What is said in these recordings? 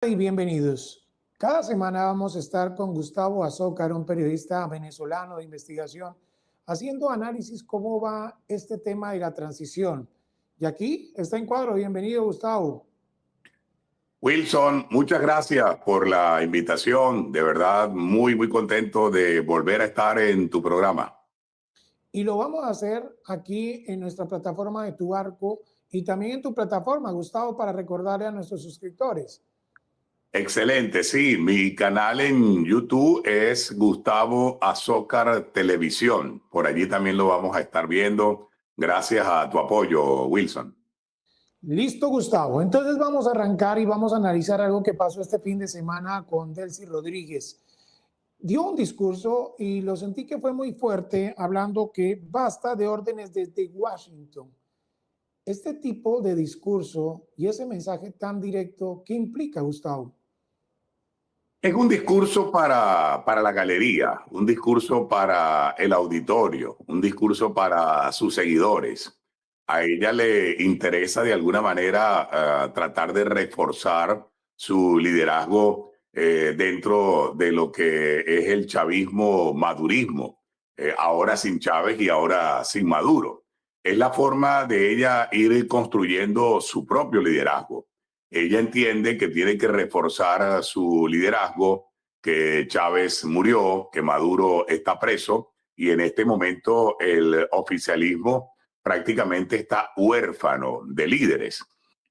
Y bienvenidos. Cada semana vamos a estar con Gustavo Azócar, un periodista venezolano de investigación, haciendo análisis cómo va este tema de la transición. Y aquí está en cuadro. Bienvenido, Gustavo. Wilson, muchas gracias por la invitación. De verdad, muy contento de volver a estar en tu programa. Y lo vamos a hacer aquí en nuestra plataforma de Tu Arco y también en tu plataforma, Gustavo, para recordarle a nuestros suscriptores. Excelente, sí. Mi canal en YouTube es Gustavo Azócar Televisión. Por allí también lo vamos a estar viendo. Gracias a tu apoyo, Wilson. Listo, Gustavo. Entonces vamos a arrancar y vamos a analizar algo que pasó este fin de semana con Delcy Rodríguez. Dio un discurso y lo sentí que fue muy fuerte, hablando que basta de órdenes desde Washington. Este tipo de discurso y ese mensaje tan directo, ¿qué implica, Gustavo? Es un discurso para la galería, un discurso para el auditorio, un discurso para sus seguidores. A ella le interesa de alguna manera tratar de reforzar su liderazgo dentro de lo que es el chavismo madurismo, ahora sin Chávez y ahora sin Maduro. Es la forma de ella ir construyendo su propio liderazgo. Ella entiende que tiene que reforzar su liderazgo, que Chávez murió, que Maduro está preso y en este momento el oficialismo prácticamente está huérfano de líderes.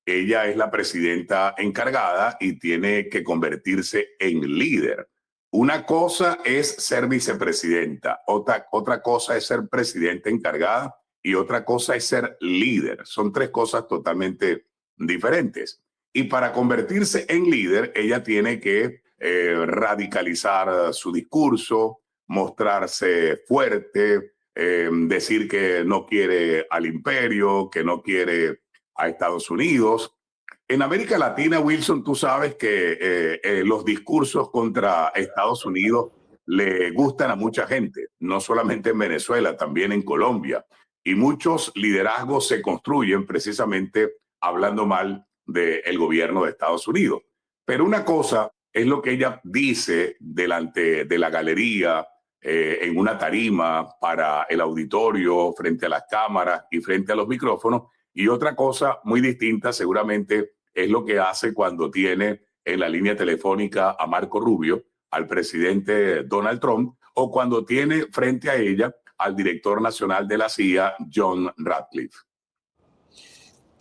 Ella es la presidenta encargada y tiene que convertirse en líder. Una cosa es ser vicepresidenta, otra cosa es ser presidenta encargada y otra cosa es ser líder. Son tres cosas totalmente diferentes. Y para convertirse en líder, ella tiene que radicalizar su discurso, mostrarse fuerte, decir que no quiere al imperio, que no quiere a Estados Unidos. En América Latina, Wilson, tú sabes que los discursos contra Estados Unidos le gustan a mucha gente, no solamente en Venezuela, también en Colombia. Y muchos liderazgos se construyen precisamente hablando mal del gobierno de Estados Unidos. Pero una cosa es lo que ella dice delante de la galería, en una tarima para el auditorio, frente a las cámaras y frente a los micrófonos. Y otra cosa muy distinta seguramente es lo que hace cuando tiene en la línea telefónica a Marco Rubio, al presidente Donald Trump, o cuando tiene frente a ella al director nacional de la CIA, John Ratcliffe.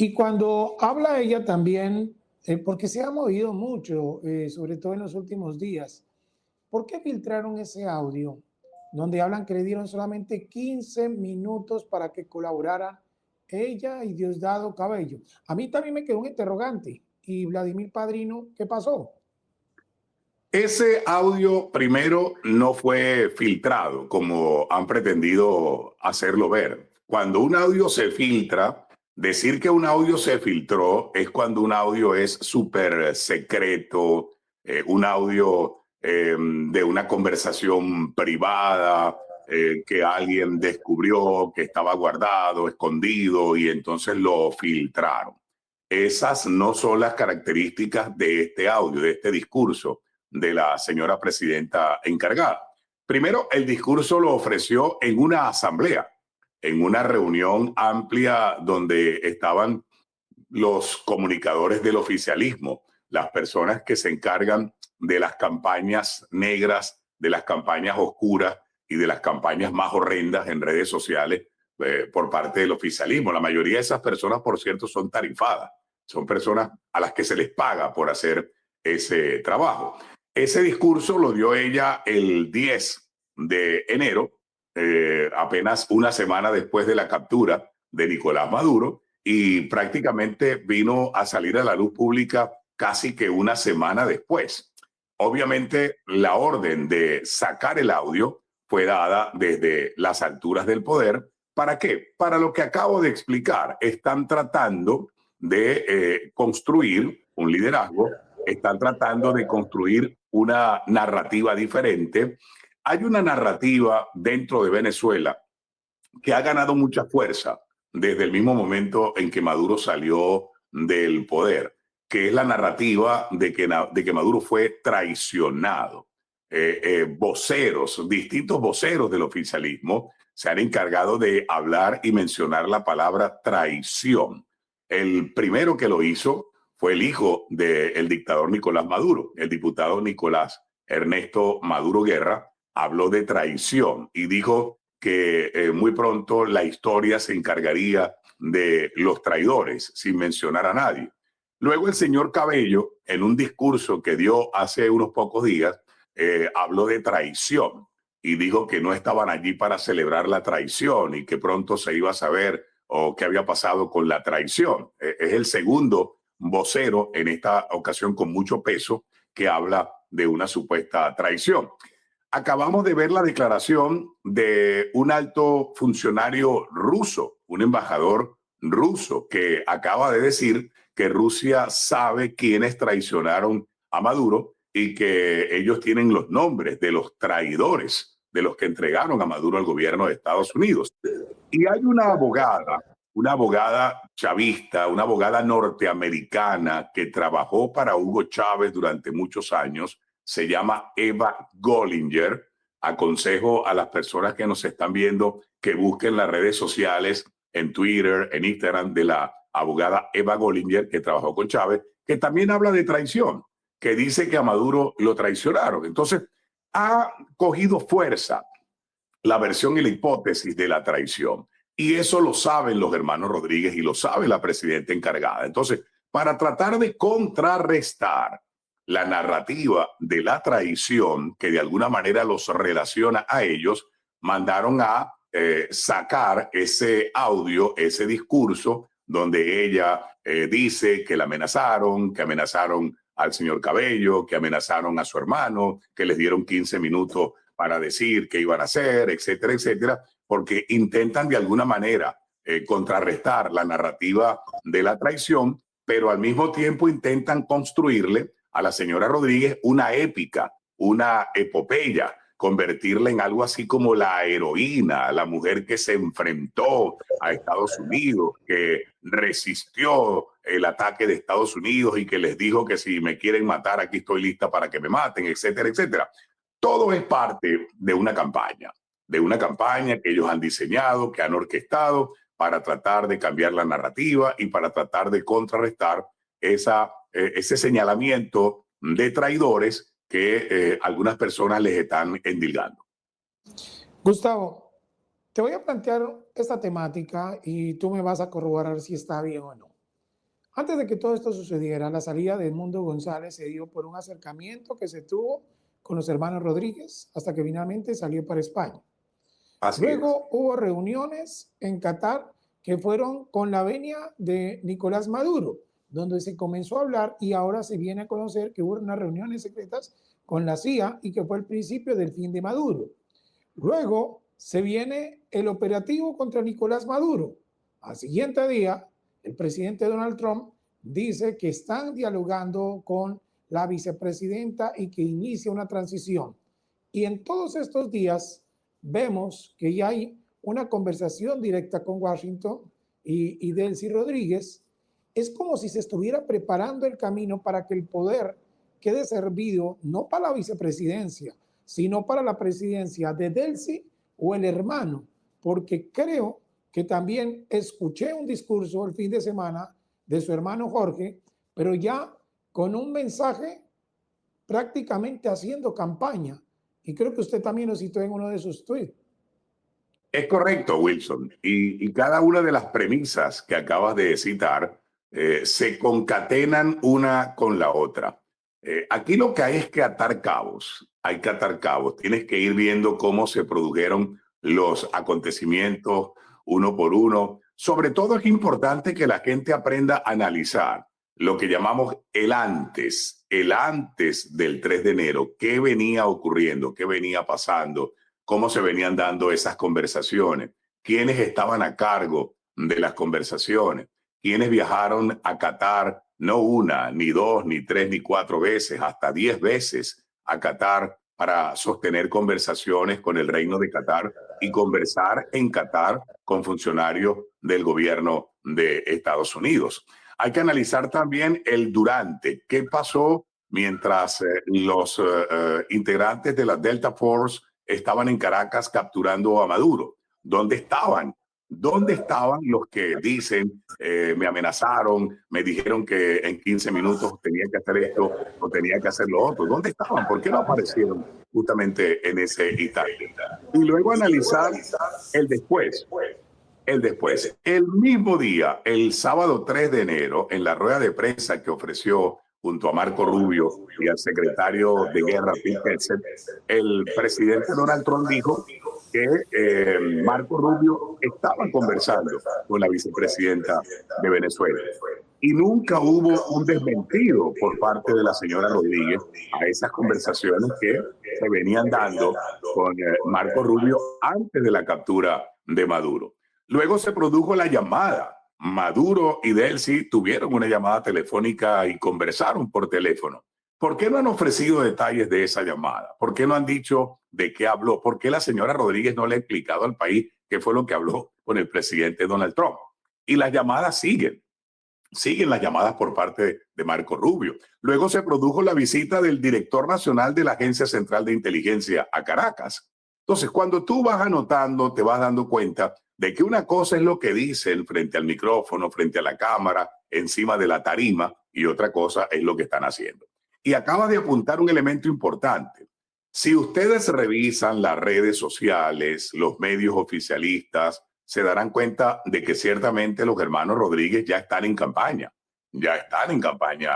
Y cuando habla ella también, porque se ha movido mucho, sobre todo en los últimos días, ¿por qué filtraron ese audio donde hablan que le dieron solamente 15 minutos para que colaborara ella y Diosdado Cabello? A mí también me quedó un interrogante. ¿Y Vladimir Padrino, qué pasó? Ese audio primero no fue filtrado como han pretendido hacerlo ver. Cuando un audio se filtra, decir que un audio se filtró es cuando un audio es súper secreto, un audio de una conversación privada que alguien descubrió, que estaba guardado, escondido y entonces lo filtraron. Esas no son las características de este audio, de este discurso de la señora presidenta encargada. Primero, el discurso lo ofreció en una asamblea, en una reunión amplia donde estaban los comunicadores del oficialismo, las personas que se encargan de las campañas negras, de las campañas oscuras y de las campañas más horrendas en redes sociales por parte del oficialismo. La mayoría de esas personas, por cierto, son tarifadas, son personas a las que se les paga por hacer ese trabajo. Ese discurso lo dio ella el 10 de enero, apenas una semana después de la captura de Nicolás Maduro, y prácticamente vino a salir a la luz pública casi que una semana después. Obviamente, la orden de sacar el audio fue dada desde las alturas del poder. ¿Para qué? Para lo que acabo de explicar. Están tratando de construir un liderazgo, están tratando de construir una narrativa diferente. Hay una narrativa dentro de Venezuela que ha ganado mucha fuerza desde el mismo momento en que Maduro salió del poder. que es la narrativa de que Maduro fue traicionado. Distintos voceros del oficialismo se han encargado de hablar y mencionar la palabra traición. El primero que lo hizo fue el hijo del dictador Nicolás Maduro, el diputado Nicolás Ernesto Maduro Guerra, habló de traición y dijo que muy pronto la historia se encargaría de los traidores, sin mencionar a nadie. Luego el señor Cabello, en un discurso que dio hace unos pocos días, habló de traición y dijo que no estaban allí para celebrar la traición y que pronto se iba a saber o qué había pasado con la traición. Es el segundo vocero en esta ocasión con mucho peso que habla de una supuesta traición. Acabamos de ver la declaración de un alto funcionario ruso, un embajador ruso, que acaba de decir que Rusia sabe quiénes traicionaron a Maduro y que ellos tienen los nombres de los traidores, de los que entregaron a Maduro al gobierno de Estados Unidos. Y hay una abogada chavista, una abogada norteamericana que trabajó para Hugo Chávez durante muchos años, se llama Eva Gollinger. Aconsejo a las personas que nos están viendo que busquen las redes sociales, en Twitter, en Instagram, de la abogada Eva Gollinger, que trabajó con Chávez, que también habla de traición, que dice que a Maduro lo traicionaron. Entonces, ha cogido fuerza la versión y la hipótesis de la traición. Y eso lo saben los hermanos Rodríguez y lo sabe la presidenta encargada. Entonces, para tratar de contrarrestar la narrativa de la traición, que de alguna manera los relaciona a ellos, mandaron a sacar ese audio, ese discurso, donde ella dice que la amenazaron, que amenazaron al señor Cabello, que amenazaron a su hermano, que les dieron 15 minutos para decir qué iban a hacer, etcétera, etcétera, porque intentan de alguna manera contrarrestar la narrativa de la traición, pero al mismo tiempo intentan construirle a la señora Rodríguez una épica, una epopeya, convertirla en algo así como la heroína, la mujer que se enfrentó a Estados Unidos, que resistió el ataque de Estados Unidos y que les dijo que si me quieren matar, aquí estoy lista para que me maten, etcétera, etcétera. Todo es parte de una campaña que ellos han diseñado, que han orquestado para tratar de cambiar la narrativa y para tratar de contrarrestar ese señalamiento de traidores que algunas personas les están endilgando. Gustavo, te voy a plantear esta temática y tú me vas a corroborar si está bien o no. Antes de que todo esto sucediera, la salida de Edmundo González se dio por un acercamiento que se tuvo con los hermanos Rodríguez hasta que finalmente salió para España. Luego hubo reuniones en Qatar que fueron con la venia de Nicolás Maduro, donde se comenzó a hablar y ahora se viene a conocer que hubo unas reuniones secretas con la CIA y que fue el principio del fin de Maduro. Luego se viene el operativo contra Nicolás Maduro. Al siguiente día, el presidente Donald Trump dice que están dialogando con la vicepresidenta y que inicia una transición. Y en todos estos días vemos que ya hay una conversación directa con Washington y Delcy Rodríguez. Es como si se estuviera preparando el camino para que el poder quede servido no para la vicepresidencia, sino para la presidencia de Delcy o el hermano, porque creo que también escuché un discurso el fin de semana de su hermano Jorge, pero ya con un mensaje prácticamente haciendo campaña. Y creo que usted también lo citó en uno de sus tweets. Es correcto, Wilson. Y cada una de las premisas que acabas de citar se concatenan una con la otra. Aquí lo que hay es que atar cabos. Hay que atar cabos. Tienes que ir viendo cómo se produjeron los acontecimientos uno por uno. Sobre todo es importante que la gente aprenda a analizar lo que llamamos el antes del 3 de enero. ¿Qué venía ocurriendo? ¿Qué venía pasando? ¿Cómo se venían dando esas conversaciones? ¿Quiénes estaban a cargo de las conversaciones? ¿Quiénes viajaron a Qatar no una, ni dos, ni tres, ni cuatro veces, hasta 10 veces a Qatar para sostener conversaciones con el Reino de Qatar y conversar en Qatar con funcionarios del gobierno de Estados Unidos? Hay que analizar también el durante. ¿Qué pasó mientras los integrantes de la Delta Force estaban en Caracas capturando a Maduro? ¿Dónde estaban? ¿Dónde estaban los que dicen, me amenazaron, me dijeron que en 15 minutos tenía que hacer esto o tenía que hacer lo otro? ¿Dónde estaban? ¿Por qué no aparecieron justamente en ese instante? Y luego analizar el después. El después. El mismo día, el sábado 3 de enero, en la rueda de prensa que ofreció junto a Marco Rubio y al secretario de Guerra, Pete Hegseth, el presidente Donald Trump dijo que Marco Rubio estaba conversando con la vicepresidenta de Venezuela. Y nunca hubo un desmentido por parte de la señora Rodríguez a esas conversaciones que se venían dando con Marco Rubio antes de la captura de Maduro. Luego se produjo la llamada. Maduro y Delcy tuvieron una llamada telefónica y conversaron por teléfono. ¿Por qué no han ofrecido detalles de esa llamada? ¿Por qué no han dicho de qué habló? ¿Por qué la señora Rodríguez no le ha explicado al país qué fue lo que habló con el presidente Donald Trump? Y las llamadas siguen las llamadas por parte de Marco Rubio. Luego se produjo la visita del director nacional de la Agencia Central de Inteligencia a Caracas. Entonces, cuando tú vas anotando, te vas dando cuenta de que una cosa es lo que dicen frente al micrófono, frente a la cámara, encima de la tarima, y otra cosa es lo que están haciendo. Y acaba de apuntar un elemento importante. Si ustedes revisan las redes sociales, los medios oficialistas, se darán cuenta de que ciertamente los hermanos Rodríguez ya están en campaña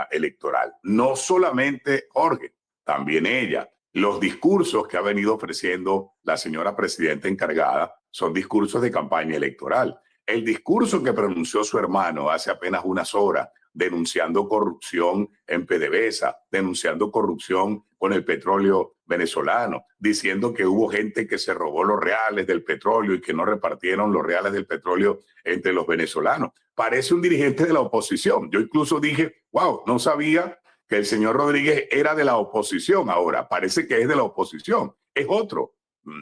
electoral. No solamente Jorge, también ella. Los discursos que ha venido ofreciendo la señora presidenta encargada son discursos de campaña electoral. El discurso que pronunció su hermano hace apenas unas horas, denunciando corrupción en PDVSA, denunciando corrupción con el petróleo venezolano, diciendo que hubo gente que se robó los reales del petróleo y que no repartieron los reales del petróleo entre los venezolanos. Parece un dirigente de la oposición. Yo incluso dije, wow, no sabía que el señor Rodríguez era de la oposición ahora. Parece que es de la oposición. Es otro.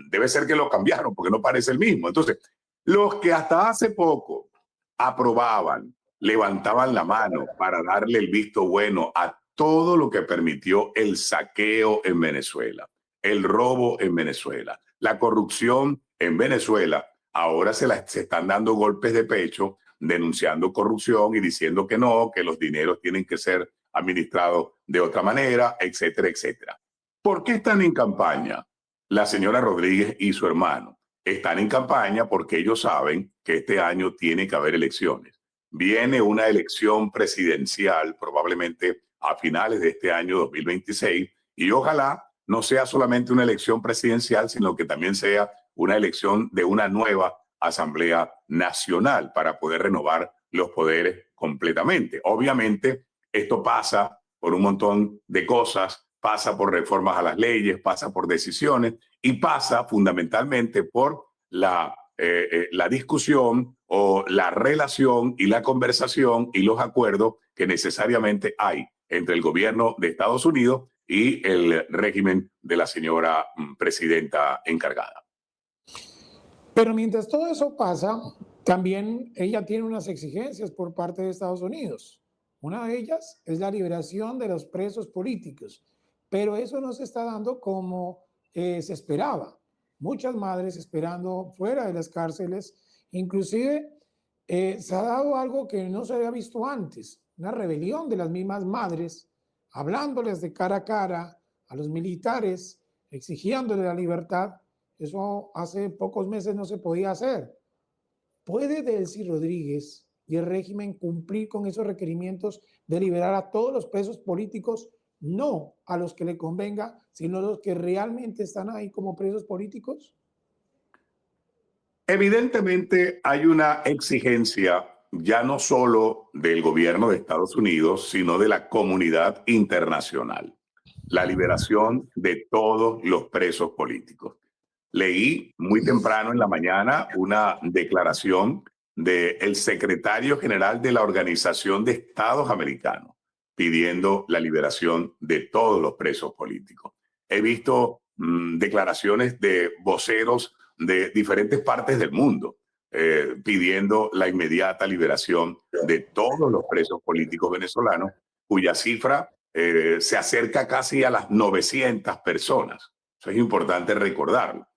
Debe ser que lo cambiaron porque no parece el mismo. Entonces, los que hasta hace poco aprobaban, levantaban la mano para darle el visto bueno a todo lo que permitió el saqueo en Venezuela, el robo en Venezuela, la corrupción en Venezuela, ahora se están dando golpes de pecho denunciando corrupción y diciendo que no, que los dineros tienen que ser administrados de otra manera, etcétera, etcétera. ¿Por qué están en campaña la señora Rodríguez y su hermano? Están en campaña porque ellos saben que este año tiene que haber elecciones. Viene una elección presidencial probablemente a finales de este año 2026 y ojalá no sea solamente una elección presidencial, sino que también sea una elección de una nueva Asamblea Nacional para poder renovar los poderes completamente. Obviamente, esto pasa por un montón de cosas, pasa por reformas a las leyes, pasa por decisiones y pasa fundamentalmente por la discusión o la relación y la conversación y los acuerdos que necesariamente hay entre el gobierno de Estados Unidos y el régimen de la señora presidenta encargada. Pero mientras todo eso pasa, también ella tiene unas exigencias por parte de Estados Unidos. Una de ellas es la liberación de los presos políticos, pero eso no se está dando como se esperaba. Muchas madres esperando fuera de las cárceles, inclusive se ha dado algo que no se había visto antes, una rebelión de las mismas madres, hablándoles de cara a cara a los militares, exigiéndoles la libertad. Eso hace pocos meses no se podía hacer. ¿Puede Delcy Rodríguez y el régimen cumplir con esos requerimientos de liberar a todos los presos políticos, no a los que le convenga, sino a los que realmente están ahí como presos políticos? Evidentemente hay una exigencia ya no solo del gobierno de Estados Unidos, sino de la comunidad internacional. La liberación de todos los presos políticos. Leí muy temprano en la mañana una declaración del secretario general de la Organización de Estados Americanos pidiendo la liberación de todos los presos políticos. He visto declaraciones de voceros de diferentes partes del mundo, pidiendo la inmediata liberación de todos los presos políticos venezolanos, cuya cifra se acerca casi a las 900 personas. Eso es importante recordarlo.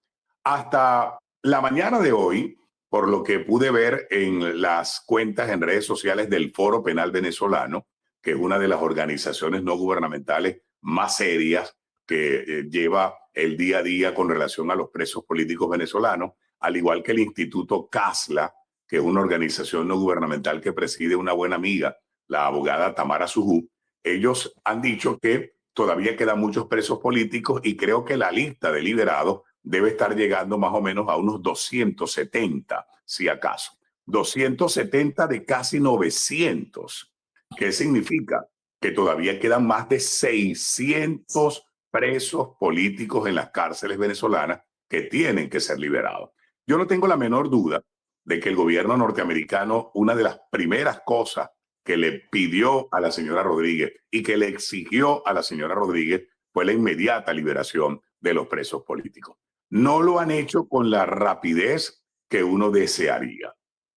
Hasta la mañana de hoy, por lo que pude ver en las cuentas en redes sociales del Foro Penal Venezolano, que es una de las organizaciones no gubernamentales más serias que lleva el día a día con relación a los presos políticos venezolanos, al igual que el Instituto CASLA, que es una organización no gubernamental que preside una buena amiga, la abogada Tamara Sujú. Ellos han dicho que todavía quedan muchos presos políticos y creo que la lista de liberados debe estar llegando más o menos a unos 270, si acaso. 270 de casi 900. ¿Qué significa? Que todavía quedan más de 600 presos políticos en las cárceles venezolanas que tienen que ser liberados. Yo no tengo la menor duda de que el gobierno norteamericano, una de las primeras cosas que le pidió a la señora Rodríguez y que le exigió a la señora Rodríguez fue la inmediata liberación de los presos políticos. No lo han hecho con la rapidez que uno desearía.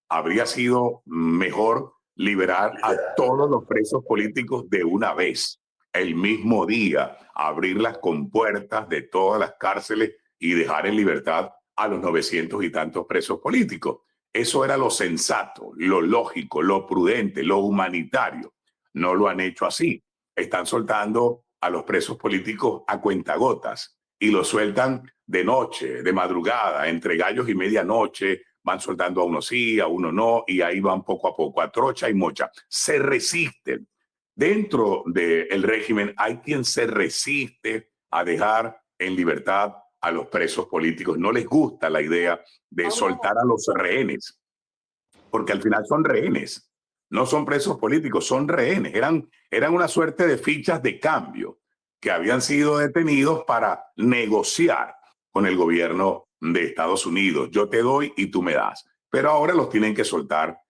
Habría sido mejor liberar a todos los presos políticos de una vez, el mismo día, abrir las compuertas de todas las cárceles y dejar en libertad a los 900 y tantos presos políticos. Eso era lo sensato, lo lógico, lo prudente, lo humanitario. No lo han hecho así. Están soltando a los presos políticos a cuentagotas y los sueltan de noche, de madrugada, entre gallos y medianoche. Van soltando a uno sí, a uno no, y ahí van poco a poco, a trocha y mocha. Se resisten. Dentro del régimen hay quien se resiste a dejar en libertad a los presos políticos. No les gusta la idea de soltar a los rehenes, porque al final son rehenes, no son presos políticos, son rehenes. Eran una suerte de fichas de cambio que habían sido detenidos para negociar con el gobierno de Estados Unidos. Yo te doy y tú me das. Pero ahora los tienen que soltar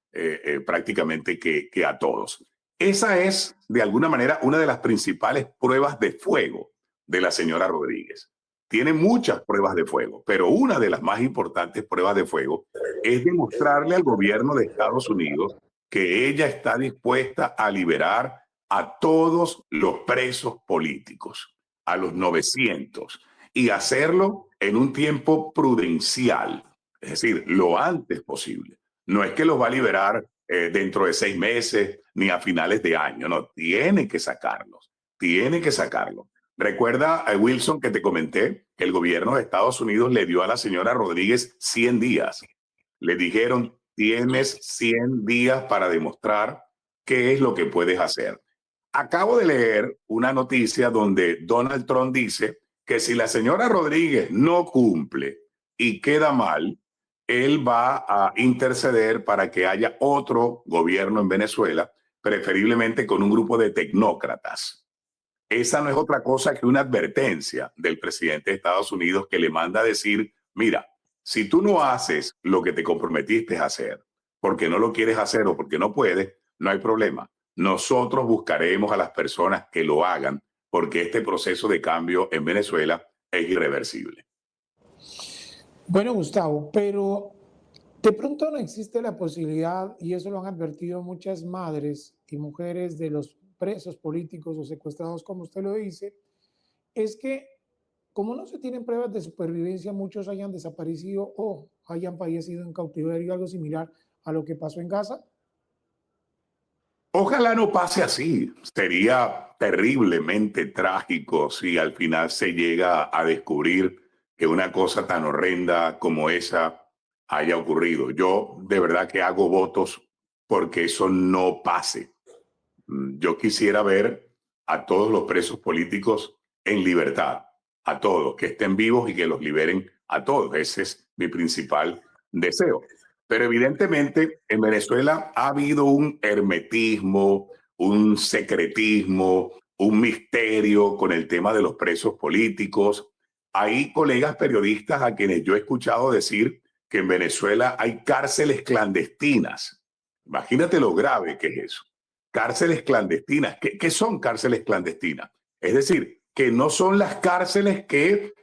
prácticamente que a todos. Esa es, de alguna manera, una de las principales pruebas de fuego de la señora Rodríguez. Tiene muchas pruebas de fuego, pero una de las más importantes pruebas de fuego es demostrarle al gobierno de Estados Unidos que ella está dispuesta a liberar a todos los presos políticos, a los 900, y hacerlo en un tiempo prudencial, es decir, lo antes posible. No es que los va a liberar dentro de 6 meses ni a finales de año, no, tiene que sacarlos, tiene que sacarlos. Recuerda, Wilson, que te comenté que el gobierno de Estados Unidos le dio a la señora Rodríguez 100 días. Le dijeron, tienes 100 días para demostrar qué es lo que puedes hacer. Acabo de leer una noticia donde Donald Trump dice que si la señora Rodríguez no cumple y queda mal, él va a interceder para que haya otro gobierno en Venezuela, preferiblemente con un grupo de tecnócratas. Esa no es otra cosa que una advertencia del presidente de Estados Unidos que le manda a decir, mira, si tú no haces lo que te comprometiste a hacer, porque no lo quieres hacer o porque no puedes, no hay problema. Nosotros buscaremos a las personas que lo hagan, porque este proceso de cambio en Venezuela es irreversible. Bueno, Gustavo, pero de pronto no existe la posibilidad, y eso lo han advertido muchas madres y mujeres de los presos políticos o secuestrados, como usted lo dice, es que como no se tienen pruebas de supervivencia, muchos hayan desaparecido o hayan fallecido en cautiverio, algo similar a lo que pasó en Gaza. Ojalá no pase así. Sería terriblemente trágico si al final se llega a descubrir que una cosa tan horrenda como esa haya ocurrido. Yo de verdad que hago votos porque eso no pase. Yo quisiera ver a todos los presos políticos en libertad, a todos, que estén vivos y que los liberen a todos. Ese es mi principal deseo. Pero evidentemente en Venezuela ha habido un hermetismo, un secretismo, un misterio con el tema de los presos políticos. Hay colegas periodistas a quienes yo he escuchado decir que en Venezuela hay cárceles clandestinas. Imagínate lo grave que es eso. Cárceles clandestinas. ¿Qué son cárceles clandestinas? Es decir, que no son las cárceles que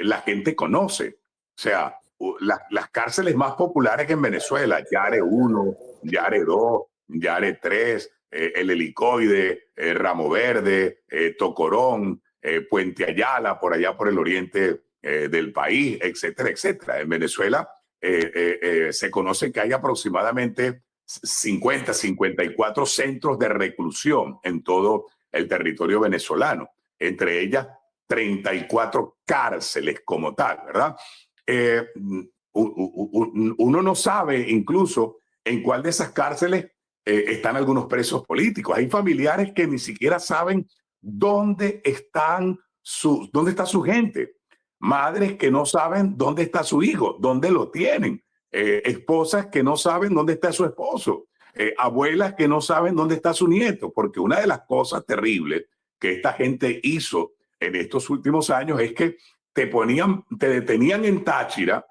la gente conoce. O sea, las cárceles más populares en Venezuela, Yare 1, Yare 2, Yare 3, el Helicoide, Ramo Verde, Tocorón, Puente Ayala, por allá por el oriente del país, etcétera, etcétera. En Venezuela se conoce que hay aproximadamente 50, 54 centros de reclusión en todo el territorio venezolano, entre ellas 34 cárceles como tal, ¿verdad? Uno no sabe incluso en cuál de esas cárceles están algunos presos políticos. Hay familiares que ni siquiera saben dónde dónde está su gente. Madres que no saben dónde está su hijo, dónde lo tienen. Esposas que no saben dónde está su esposo. Abuelas que no saben dónde está su nieto. Porque una de las cosas terribles que esta gente hizo en estos últimos años es que te detenían en Táchira,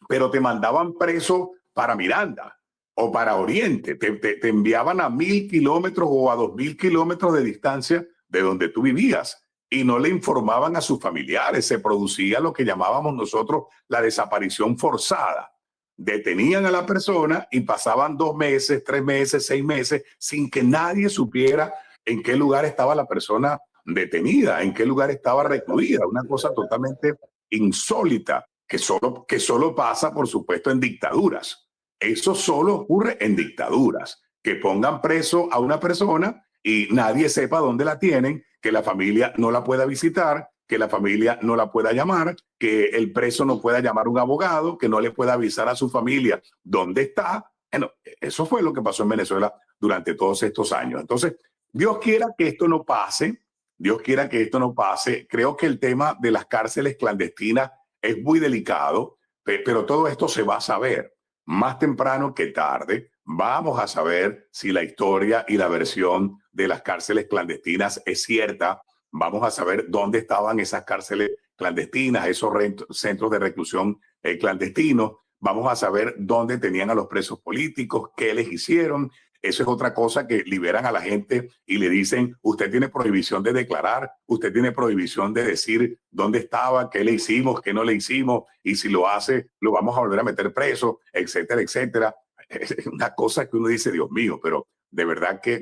pero te mandaban preso para Miranda o para Oriente. Te enviaban a 1.000 kilómetros o a 2.000 kilómetros de distancia de donde tú vivías y no le informaban a sus familiares. Se producía lo que llamábamos nosotros la desaparición forzada. Detenían a la persona y pasaban 2 meses, 3 meses, 6 meses sin que nadie supiera en qué lugar estaba la persona detenida, en qué lugar estaba recluida. Una cosa totalmente insólita que solo pasa, por supuesto, en dictaduras. Eso solo ocurre en dictaduras, que pongan preso a una persona y nadie sepa dónde la tienen, que la familia no la pueda visitar, que la familia no la pueda llamar, que el preso no pueda llamar a un abogado, que no le pueda avisar a su familia dónde está. Bueno, eso fue lo que pasó en Venezuela durante todos estos años. Entonces, Dios quiera que esto no pase, Dios quiera que esto no pase. Creo que el tema de las cárceles clandestinas es muy delicado, pero todo esto se va a saber más temprano que tarde. Vamos a saber si la historia y la versión de las cárceles clandestinas es cierta. Vamos a saber dónde estaban esas cárceles clandestinas, esos centros de reclusión clandestinos. Vamos a saber dónde tenían a los presos políticos, qué les hicieron. Eso es otra cosa, que liberan a la gente y le dicen: usted tiene prohibición de declarar, usted tiene prohibición de decir dónde estaba, qué le hicimos, qué no le hicimos, y si lo hace, lo vamos a volver a meter preso, etcétera, etcétera. Es una cosa que uno dice: Dios mío, pero de verdad que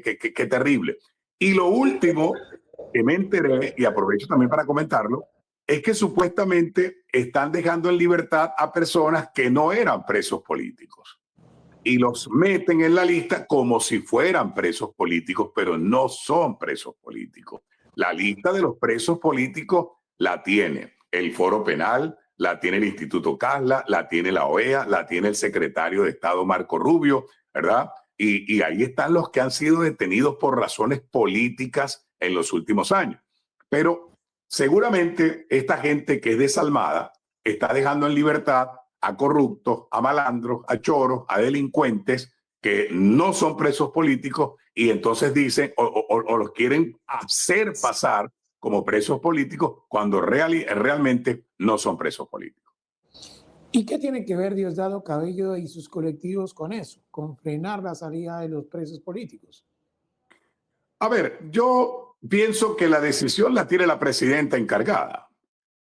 terrible. Y lo último que me enteré, y aprovecho también para comentarlo, es que supuestamente están dejando en libertad a personas que no eran presos políticos y los meten en la lista como si fueran presos políticos, pero no son presos políticos. La lista de los presos políticos la tiene el Foro Penal, la tiene el Instituto Casla, la tiene la OEA, la tiene el secretario de Estado Marco Rubio, ¿verdad? Y ahí están los que han sido detenidos por razones políticas en los últimos años. Pero seguramente esta gente que es desalmada está dejando en libertad a corruptos, a malandros, a choros, a delincuentes que no son presos políticos, y entonces dicen o los quieren hacer pasar como presos políticos cuando realmente no son presos políticos. ¿Y qué tiene que ver Diosdado Cabello y sus colectivos con eso, con frenar la salida de los presos políticos? A ver, yo pienso que la decisión la tiene la presidenta encargada.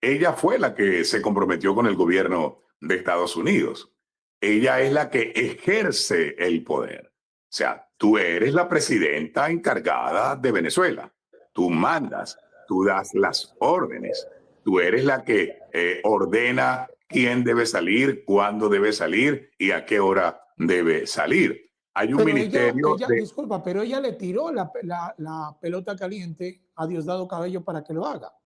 Ella fue la que se comprometió con el gobierno de Estados Unidos. Ella es la que ejerce el poder. O sea, tú eres la presidenta encargada de Venezuela. Tú mandas, tú das las órdenes. Tú eres la que ordena quién debe salir, cuándo debe salir y a qué hora debe salir. Hay un Pero ministerio disculpa, pero ella le tiró la pelota caliente a Diosdado Cabello para que lo haga.